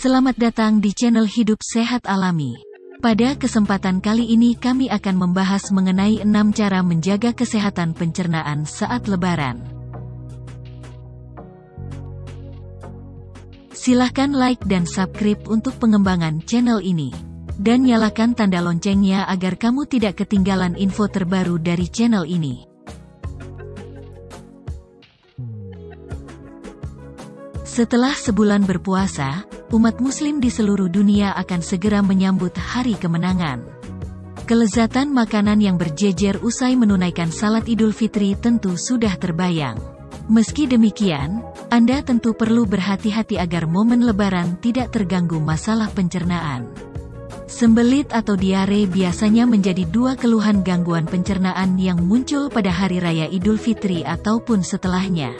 Selamat datang di channel Hidup Sehat Alami. Pada kesempatan kali ini kami akan membahas mengenai 6 cara menjaga kesehatan pencernaan saat Lebaran. Silahkan like dan subscribe untuk pengembangan channel ini. Dan nyalakan tanda loncengnya agar kamu tidak ketinggalan info terbaru dari channel ini. Setelah sebulan berpuasa, umat muslim di seluruh dunia akan segera menyambut hari kemenangan. Kelezatan makanan yang berjejer usai menunaikan salat Idul Fitri tentu sudah terbayang. Meski demikian, Anda tentu perlu berhati-hati agar momen Lebaran tidak terganggu masalah pencernaan. Sembelit atau diare biasanya menjadi dua keluhan gangguan pencernaan yang muncul pada hari raya Idul Fitri ataupun setelahnya.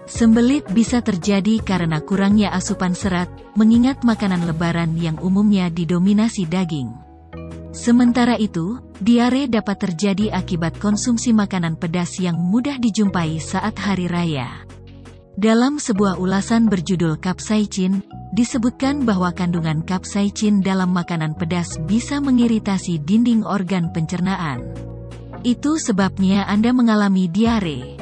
Sembelit bisa terjadi karena kurangnya asupan serat, mengingat makanan Lebaran yang umumnya didominasi daging. Sementara itu, diare dapat terjadi akibat konsumsi makanan pedas yang mudah dijumpai saat hari raya. Dalam sebuah ulasan berjudul Capsaicin, disebutkan bahwa kandungan capsaicin dalam makanan pedas bisa mengiritasi dinding organ pencernaan. Itu sebabnya Anda mengalami diare.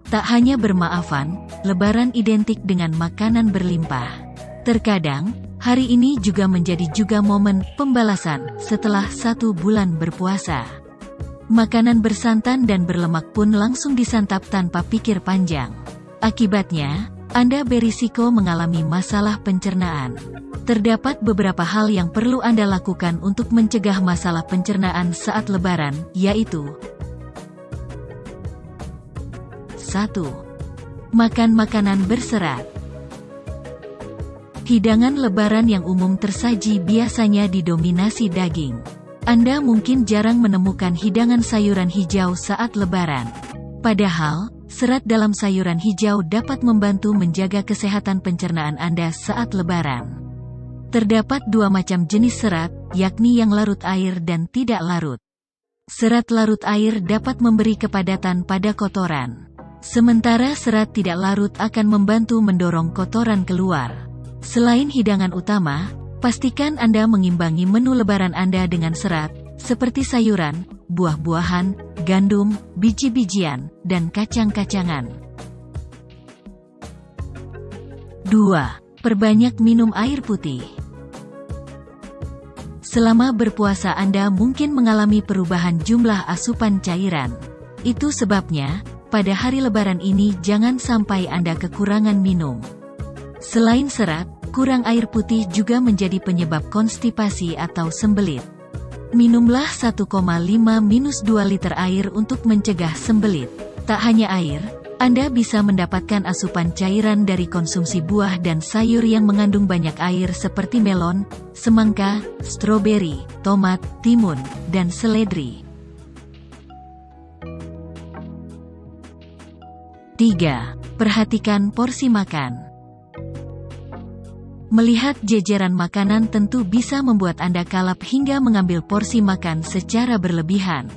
Tak hanya bermaafan, Lebaran identik dengan makanan berlimpah. Terkadang, hari ini juga menjadi momen pembalasan setelah 1 bulan berpuasa. Makanan bersantan dan berlemak pun langsung disantap tanpa pikir panjang. Akibatnya, Anda berisiko mengalami masalah pencernaan. Terdapat beberapa hal yang perlu Anda lakukan untuk mencegah masalah pencernaan saat Lebaran, yaitu 1. Makan makanan berserat. Hidangan Lebaran yang umum tersaji biasanya didominasi daging. Anda mungkin jarang menemukan hidangan sayuran hijau saat Lebaran. Padahal, serat dalam sayuran hijau dapat membantu menjaga kesehatan pencernaan Anda saat Lebaran. Terdapat 2 macam jenis serat, yakni yang larut air dan tidak larut. Serat larut air dapat memberi kepadatan pada kotoran. Sementara serat tidak larut akan membantu mendorong kotoran keluar. Selain hidangan utama, pastikan Anda mengimbangi menu Lebaran Anda dengan serat, seperti sayuran, buah-buahan, gandum, biji-bijian, dan kacang-kacangan. 2. Perbanyak minum air putih. Selama berpuasa Anda mungkin mengalami perubahan jumlah asupan cairan. Itu sebabnya, pada hari Lebaran ini jangan sampai Anda kekurangan minum. Selain serat, kurang air putih juga menjadi penyebab konstipasi atau sembelit. Minumlah 1,5-2 liter air untuk mencegah sembelit. Tak hanya air, Anda bisa mendapatkan asupan cairan dari konsumsi buah dan sayur yang mengandung banyak air seperti melon, semangka, stroberi, tomat, timun, dan seledri. 3. Perhatikan porsi makan. Melihat jejeran makanan tentu bisa membuat Anda kalap hingga mengambil porsi makan secara berlebihan.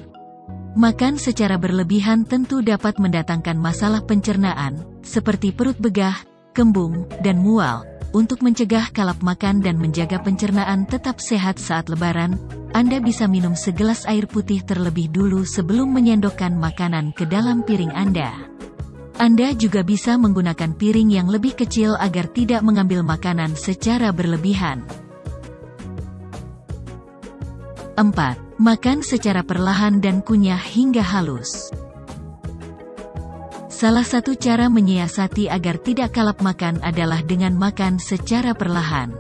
Makan secara berlebihan tentu dapat mendatangkan masalah pencernaan, seperti perut begah, kembung, dan mual. Untuk mencegah kalap makan dan menjaga pencernaan tetap sehat saat Lebaran, Anda bisa minum segelas air putih terlebih dulu sebelum menyendokkan makanan ke dalam piring Anda. Anda juga bisa menggunakan piring yang lebih kecil agar tidak mengambil makanan secara berlebihan. 4. Makan secara perlahan dan kunyah hingga halus. Salah satu cara menyiasati agar tidak kalap makan adalah dengan makan secara perlahan.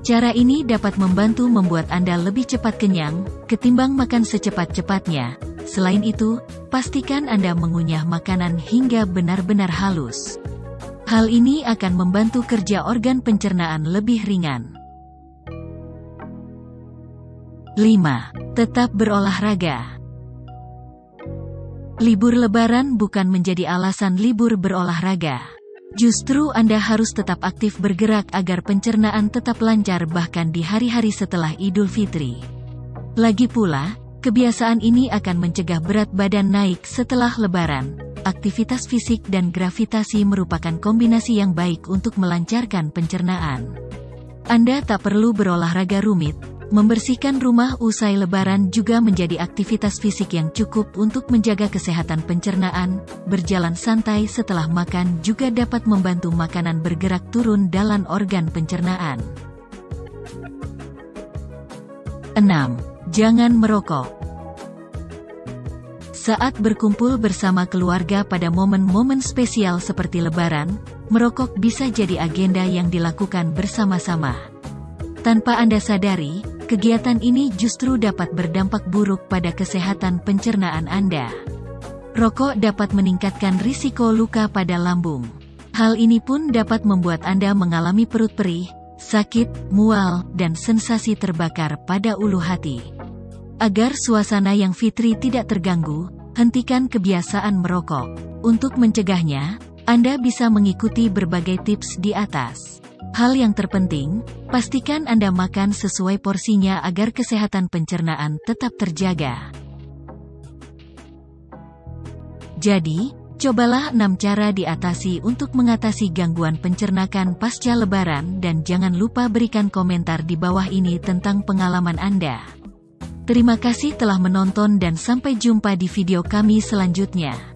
Cara ini dapat membantu membuat Anda lebih cepat kenyang, ketimbang makan secepat-cepatnya. Selain itu, pastikan Anda mengunyah makanan hingga benar-benar halus. Hal ini akan membantu kerja organ pencernaan lebih ringan. 5. Tetap berolahraga. Libur Lebaran bukan menjadi alasan libur berolahraga. Justru Anda harus tetap aktif bergerak agar pencernaan tetap lancar bahkan di hari-hari setelah Idul Fitri. Lagi pula, kebiasaan ini akan mencegah berat badan naik setelah Lebaran. aktivitas fisik dan gravitasi merupakan kombinasi yang baik untuk melancarkan pencernaan. Anda tak perlu berolahraga rumit. Membersihkan rumah usai lebaran juga menjadi aktivitas fisik yang cukup untuk menjaga kesehatan pencernaan. Berjalan santai setelah makan juga dapat membantu makanan bergerak turun dalam organ pencernaan. 6. Jangan merokok. Saat berkumpul bersama keluarga pada momen-momen spesial seperti lebaran, merokok bisa jadi agenda yang dilakukan bersama-sama. Tanpa Anda sadari, kegiatan ini justru dapat berdampak buruk pada kesehatan pencernaan Anda. Rokok dapat meningkatkan risiko luka pada lambung. Hal ini pun dapat membuat Anda mengalami perut perih, sakit, mual, dan sensasi terbakar pada ulu hati. Agar suasana yang fitri tidak terganggu, hentikan kebiasaan merokok. Untuk mencegahnya, Anda bisa mengikuti berbagai tips di atas. Hal yang terpenting, pastikan Anda makan sesuai porsinya agar kesehatan pencernaan tetap terjaga. Jadi, cobalah 6 cara diatasi untuk mengatasi gangguan pencernaan pasca lebaran dan jangan lupa berikan komentar di bawah ini tentang pengalaman Anda. Terima kasih telah menonton dan sampai jumpa di video kami selanjutnya.